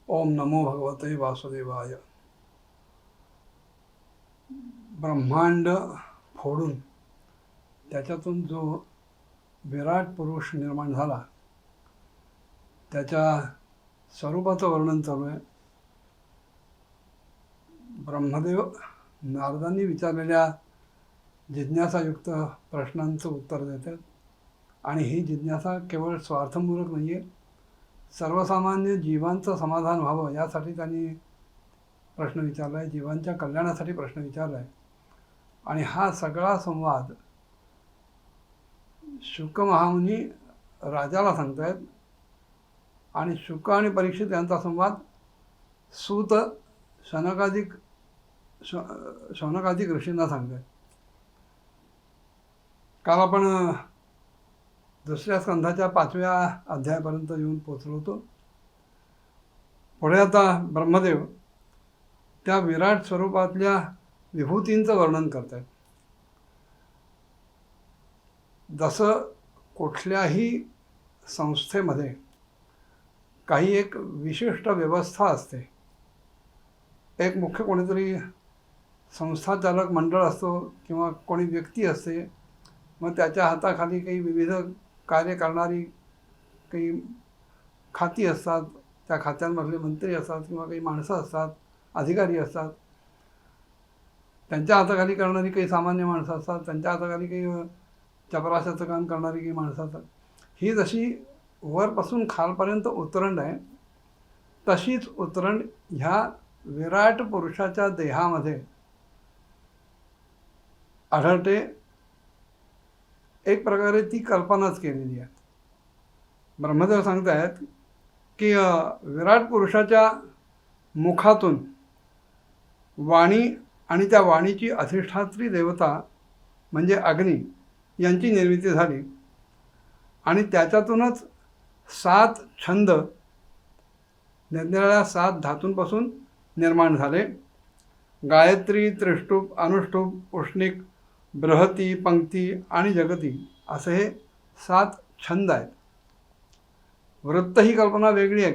ओम नमो भगवते वासुदेवाय. ब्रह्मांड फोडून त्याच्यातून जो विराट पुरुष निर्माण झाला त्याच्या स्वरूपाचं वर्णन चालू आहे. ब्रह्मदेव नारदांनी विचारलेल्या जिज्ञासायुक्त प्रश्नांचं उत्तर देतात आणि ही जिज्ञासा केवळ स्वार्थमूलक नाही आहे, सर्वसामान्य जीवांचं समाधान व्हावं यासाठी त्यांनी प्रश्न विचारला आहे, जीवांच्या कल्याणासाठी प्रश्न विचारला आहे. आणि हा सगळा संवाद शुक महामुनी राजाला सांगतायत आणि शुक आणि परीक्षित यांचा संवाद सूत शौनकादिक ऋषींना सांगतायत. काल आपण दुसऱ्या स्कंधाच्या 5व्या अध्यायापर्यंत येऊन पोचलो होतो. पुढे आता ब्रह्मदेव त्या विराट स्वरूपातल्या विभूतींचं वर्णन करत आहेत. जसं कुठल्याही संस्थेमध्ये काही एक विशिष्ट व्यवस्था असते, एक मुख्य कोणीतरी संस्थाचालक मंडळ असतो किंवा कोणी व्यक्ती असते, मग त्याच्या हाताखाली काही विविध कार्य करणारी काही खाती असतात, त्या खात्यांमधले मंत्री असतात किंवा काही माणसं असतात, अधिकारी असतात, त्यांच्या हाताखाली करणारी काही सामान्य माणसं असतात, त्यांच्या हाताखाली काही चपराशाचं काम करणारी काही माणसं असतात. ही जशी वरपासून खालपर्यंत उतरंड आहे तशीच उतरंड ह्या विराट पुरुषाच्या देहामध्ये आढळते. एक प्रकारे ती कल्पनाच केलेली आहे. ब्रह्मदेव सांगतायत की विराट पुरुषाच्या मुखातून वाणी आणि त्या वाणीची अधिष्ठात्री देवता म्हणजे अग्नी यांची निर्मिती झाली आणि त्याच्यातूनच 7 छंद निरनिराळ्या 7 धातूंपासून निर्माण झाले. गायत्री, त्रिष्टुप, अनुष्टुप, उष्णिक, बृहती, पंक्ती आणि जगती असे हे 7 छंद आहेत. वृत्त ही कल्पना वेगळी आहे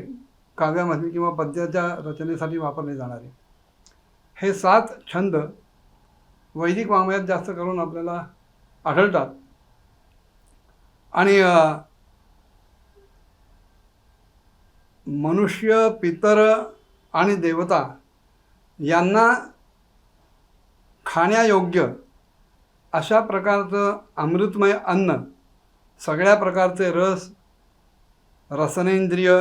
काव्यामधली किंवा पद्याच्या रचनेसाठी वापरले जाणारे. हे 7 छंद वैदिक वाङ्मयात जास्त करून आपल्याला आढळतात आणि मनुष्य, पितर आणि देवता यांना खाण्यायोग्य अशा प्रकारचं अमृतमय अन्न, सगळ्या प्रकारचे रस, रसनेंद्रिय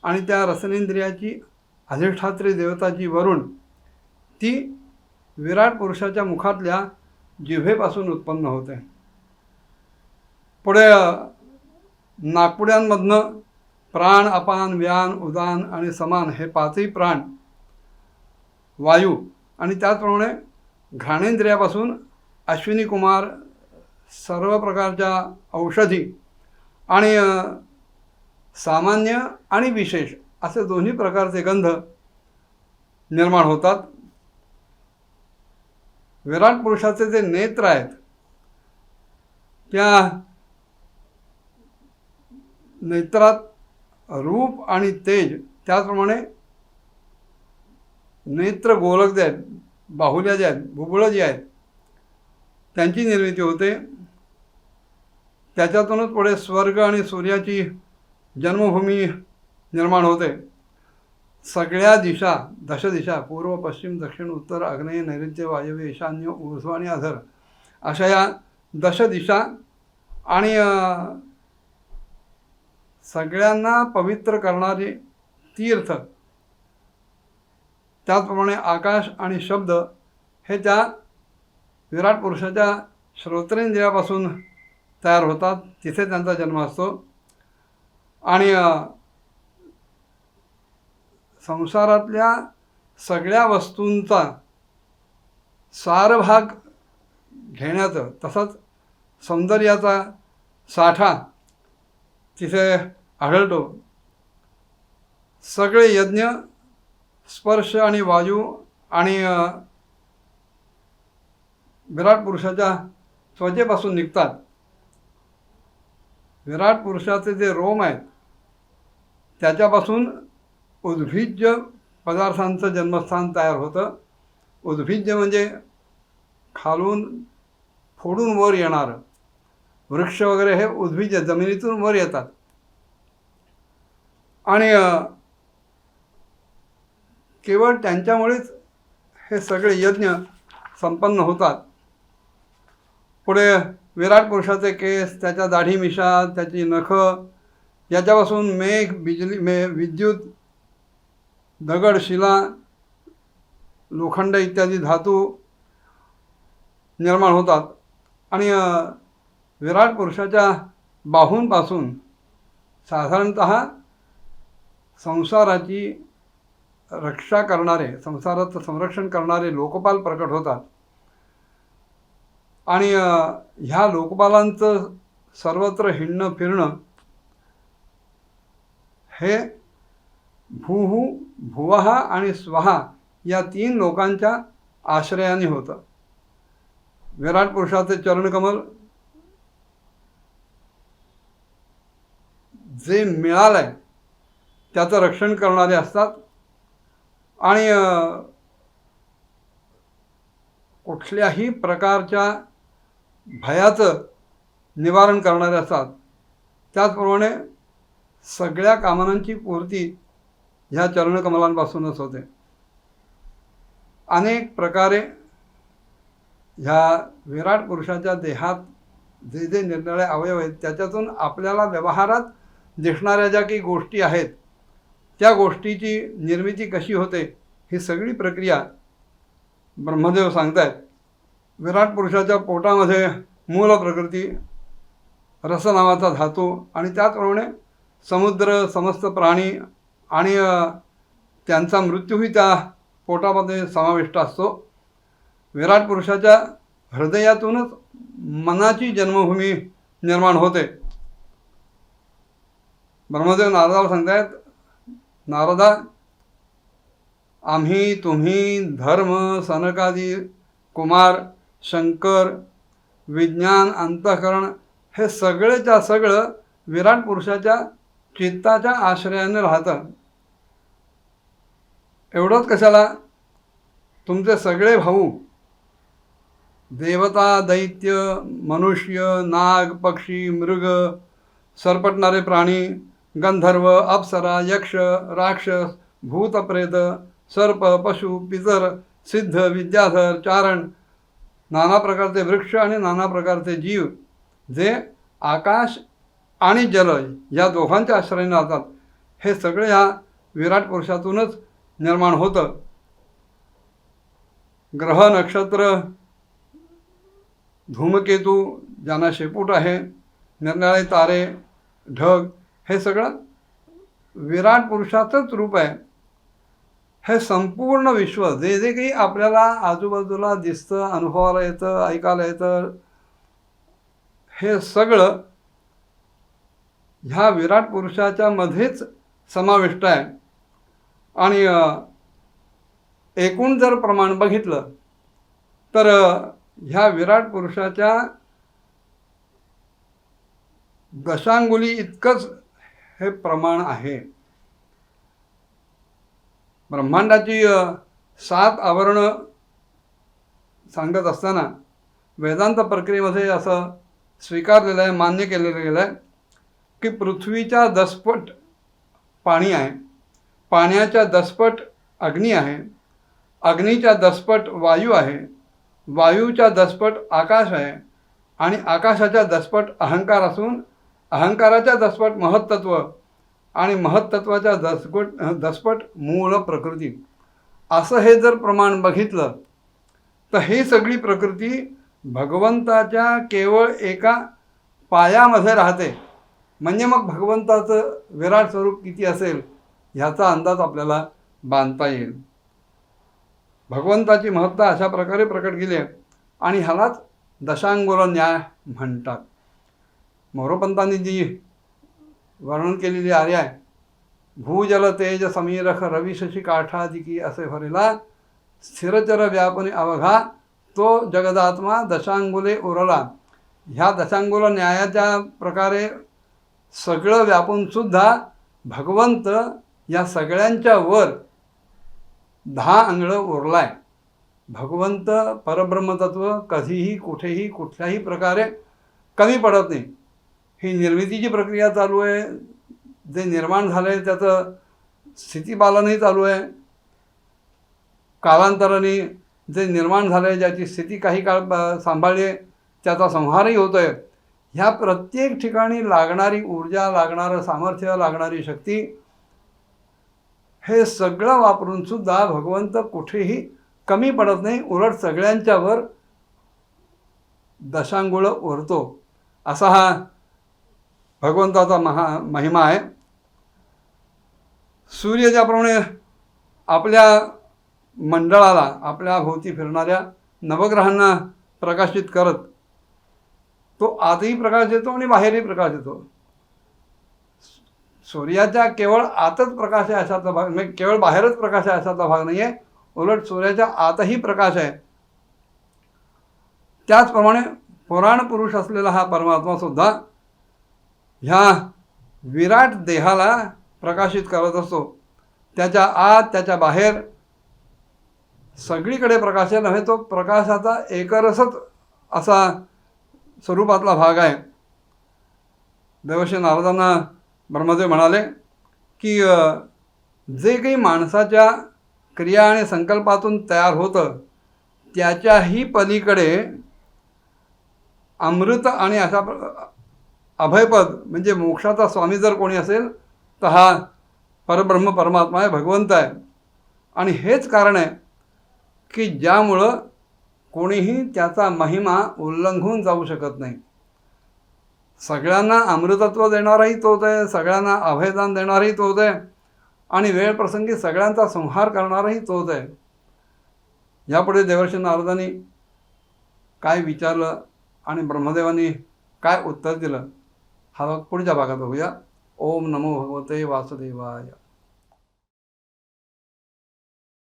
आणि त्या रसनेंद्रियाची अधिष्ठात्री देवताची वरुण ती विराट पुरुषाच्या मुखातल्या जिव्हेपासून उत्पन्न होते. पुढे नाकपुड्यांमधनं प्राण, अपान, व्यान, उदान आणि समान हे 5ही प्राण, वायू आणि त्याचप्रमाणे घ्राणेंद्रियापासून अश्विनी कुमार, सर्व प्रकारच्या औषधी आणि सामान्य आणि विशेष असे दोन्ही प्रकारचे गंध निर्माण होतात. विराट पुरुषाचे जे नेत्र आहेत त्या नेत्रात रूप आणि तेज, त्याचप्रमाणे नेत्र गोलक जे आहेत, बाहुल्या ज्या आहेत, बुबुळं जी आहेत त्यांची निर्मिती होते. त्याच्यातूनच पुढे स्वर्ग आणि सूर्याची जन्मभूमी निर्माण होते. सगळ्या दिशा, 10 दिशा, पूर्व, पश्चिम, दक्षिण, उत्तर, आग्नेय, नैऋत्य, वायव्य, ईशान्य, ऊर्ध्व आणि अधर अशा या 10 दिशा आणि सगळ्यांना पवित्र करणारे तीर्थ, त्याचप्रमाणे आकाश आणि शब्द हे त्या विराट पुरुषाच्या श्रोत्रेंद्रियापासून तयार होतात. तिथे त्यांचा जन्म असतो आणि संसारातल्या सगळ्या वस्तूंचा सारभाग घेण्याचं तसंच सौंदर्याचा साठा तिथे आढळतो. सगळे यज्ञ स्पर्श आणि वायू आणि विराट पुरुषाच्या त्वचेपासून निघतात. विराट पुरुषाचे जे रोम आहेत त्याच्यापासून उद्भिज्य पदार्थांचं जन्मस्थान तयार होतं. उद्भिज्य म्हणजे खालून फोडून वर येणारं. वृक्ष वगैरे हे उद्भिज्य जमिनीतून वर येतात. आणि केवळ त्यांच्यामुळेच हे सगळे यज्ञ संपन्न होतात. पुढे विराट पुरुषाचे केस, त्याच्या दाढी मिशा, त्याची नखं, याच्यापासून मेघ, विद्युत, दगड, शिला, लोखंड इत्यादी धातू निर्माण होतात. आणि विराट पुरुषाच्या बाहूंपासून साधारणत संसाराची रक्षा करणारे, संसाराचं संरक्षण करणारे लोकपाल प्रकट होतात. आणि ह्या लोकपालांचं सर्वत्र हिंडणं फिरणं हे भूः, भुवः आणि स्वहा या 3 लोकांच्या आश्रयाने होतं. विराट पुरुषाचे चरणकमल जे मिळालंय त्याचं रक्षण करणारे असतात. आणि कुठल्याही प्रकारच्या भयाचं निवारण करणारे असतात. त्याचप्रमाणे सगळ्या कामनांची पूर्ती ह्या चरणकमलांपासूनच होते. अनेक प्रकारे ह्या विराट पुरुषाच्या देहात जे जे निरनिराळे अवयव आहेत त्याच्यातून आपल्याला व्यवहारात दिसणाऱ्या ज्या काही गोष्टी आहेत त्या गोष्टीची निर्मिती कशी होते ही सगळी प्रक्रिया ब्रह्मदेव सांगतायत. विराट पुरुषाच्या पोटामध्ये मूल प्रकृती, रस नावाचा धातू आणि त्याचप्रमाणे समुद्र, समस्त प्राणी आणि त्यांचा मृत्यूही त्या पोटामध्ये समाविष्ट असतो. विराट पुरुषाच्या हृदयातूनच मनाची जन्मभूमी निर्माण होते. ब्रह्मदेव नारदाला सांगतायत, नारदा, आम्ही, तुम्ही, धर्म, सनकादी कुमार, शंकर, विज्ञान, अंतःकरण हे सगळेच्या सगळं विराट पुरुषाच्या चित्ताच्या आश्रयाने राहतं. एवढंच कशाला, तुमचे सगळे भाऊ देवता, दैत्य, मनुष्य, नाग, पक्षी, मृग, सरपटणारे प्राणी, गंधर्व, अप्सरा, यक्ष, राक्षस, भूतप्रेत, सर्प, पशु, पितर, सिद्ध, विद्याधर, चारण, नाना प्रकारचे वृक्ष आणि नाना प्रकारचे जीव जे आकाश आणि जल या दोघांच्या आश्रयाने राहतात, हे सगळे ह्या विराट पुरुषातूनच निर्माण होतं. ग्रह, नक्षत्र, धूमकेतू ज्यांना शेपूट आहे, निरनिराळे तारे, ढग, हे सगळं विराट पुरुषाचंच रूप आहे. हे संपूर्ण विश्व जे जे काही आपल्याला आजूबाजूला दिसतं, अनुभवाला येतं, ऐकायला येतं, हे सगळं ह्या विराट पुरुषाच्या मध्येच समाविष्ट आहे. आणि एकूण जर प्रमाण बघितलं तर ह्या विराट पुरुषाच्या दशांगुली इतकंच हे प्रमाण आहे. ब्रह्मांडाची 7 आवरणं सांगत असताना वेदांत प्रक्रियेमध्ये असं स्वीकारलेलं आहे, मान्य केलेलं गेलं आहे की पृथ्वीच्या 10 पट पाणी आहे, पाण्याच्या 10 पट अग्नी आहे, अग्नीच्या 10 पट वायू आहे, वायूच्या 10 पट आकाश आहे आणि आकाशाच्या 10 पट अहंकार असून अहंकाराच्या 10 पट महत्त्व आणि महत्त्वाच्या 10 पट मूळ प्रकृती. असं हे जर प्रमाण बघितलं तर ही सगळी प्रकृती भगवंताच्या केवळ एका पायामध्ये राहते. म्हणजे मग भगवंताचं विराट स्वरूप किती असेल ह्याचा अंदाज आपल्याला बांधता येईल. भगवंताची महत्ता अशा प्रकारे प्रकट केली आहे आणि ह्यालाच दशांगुल न्याय म्हणतात. मोरोपंतांनी जी वर्णन केलेली आर्या आहे, भूजल तेज समीरख रवी शशी काठादिकी असे भरेला, स्थिरचर व्यापने अवघा तो जगदात्मा दशांगुले उरला. ह्या दशांगुल न्यायाच्या प्रकारे सगळं व्यापूनसुद्धा भगवंत या सगळ्यांच्या वर 10 अंगळं उरलाय. भगवंत परब्रह्मतत्व कधीही कुठेही कुठल्याही प्रकारे कमी पडत नाही. ही निर्मितीची प्रक्रिया चालू आहे, जे निर्माण झालं आहे त्याचं स्थितीपालनही चालू आहे. कालांतराने जे निर्माण झालं आहे, ज्याची स्थिती काही काळ सांभाळली आहे, त्याचा संहारही होतो आहे. ह्या प्रत्येक ठिकाणी लागणारी ऊर्जा, लागणारं सामर्थ्य, लागणारी शक्ती, हे सगळं वापरूनसुद्धा भगवंत कुठेही कमी पडत नाही. उलट सगळ्यांच्यावर दशांगुळं उरतो. असा हा भगवंताचा महिमा आहे. सूर्य ज्याप्रमाणे आपल्या मंडळाला, आपल्या भोवती फिरणाऱ्या नवग्रहांना प्रकाशित करत तो आतही प्रकाश देतो आणि बाहेरही प्रकाश देतो. सूर्याच्या केवळ आतच प्रकाश आहे अशातला भाग, म्हणजे केवळ बाहेरच प्रकाश आहे अशातला भाग नाही आहे. उलट सूर्याच्या आतही प्रकाश आहे. त्याचप्रमाणे पुराण पुरुष असलेला हा परमात्मा सुद्धा ह्या विराट देहाला प्रकाशित करत असतो. त्याच्या आत, त्याच्या बाहेर सगळीकडे प्रकाश नव्हे, तो प्रकाशाचा एकरसच असा स्वरूपातला भाग आहे. देवर्षी नारदांना ब्रह्मदेव म्हणाले की जे काही माणसाच्या क्रिया आणि संकल्पातून तयार होतं त्याच्याही पलीकडे अमृत आणि अशा अभयपद म्हणजे मोक्षाचा स्वामी जर कोणी असेल तर हा परब्रह्म परमात्मा आहे, भगवंत आहे. आणि हेच कारण आहे की ज्यामुळं कोणीही त्याचा महिमा उल्लंघून जाऊ शकत नाही. सगळ्यांना अमृतत्व देणाराही तोच आहे, सगळ्यांना अभयदान देणाराही तोच आहे आणि वेळप्रसंगी सगळ्यांचा संहार करणाराही तोच आहे. यापुढे देवर्षी नारदांनी काय विचारलं आणि ब्रह्मदेवांनी काय उत्तर दिलं हा पुढच्या भागात बघूया. ओम नमो भगवते वासुदेवाय.